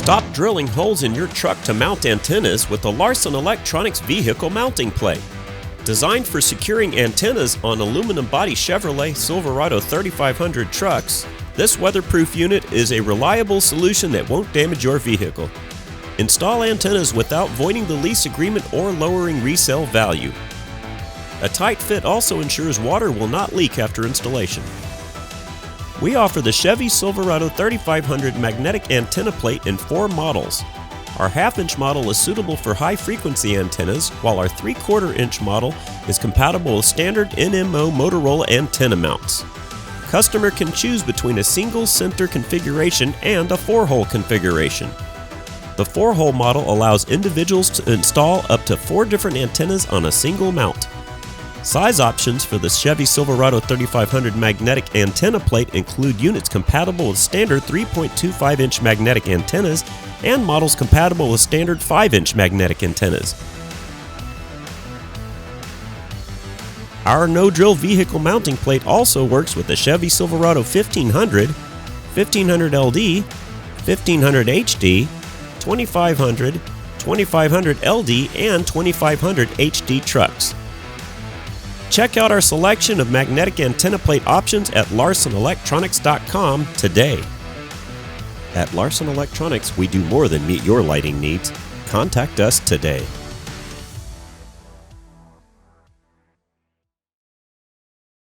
Stop drilling holes in your truck to mount antennas with the Larson Electronics vehicle mounting plate. Designed for securing antennas on aluminum body Chevrolet Silverado 3500 trucks, this weatherproof unit is a reliable solution that won't damage your vehicle. Install antennas without voiding the lease agreement or lowering resale value. A tight fit also ensures water will not leak after installation. We offer the Chevy Silverado 3500 magnetic antenna plate in 4 models. Our half-inch model is suitable for high-frequency antennas, while our 3/4-inch model is compatible with standard NMO Motorola antenna mounts. Customer can choose between a single center configuration and a 4-hole configuration. The 4-hole model allows individuals to install up to 4 different antennas on a single mount. Size options for the Chevy Silverado 3500 magnetic antenna plate include units compatible with standard 3.25-inch magnetic antennas and models compatible with standard 5-inch magnetic antennas. Our no-drill vehicle mounting plate also works with the Chevy Silverado 1500, 1500 LD, 1500 HD, 2500, 2500 LD, and 2500 HD trucks. Check out our selection of magnetic antenna plate options at larsonelectronics.com today. At Larson Electronics, we do more than meet your lighting needs. Contact us today.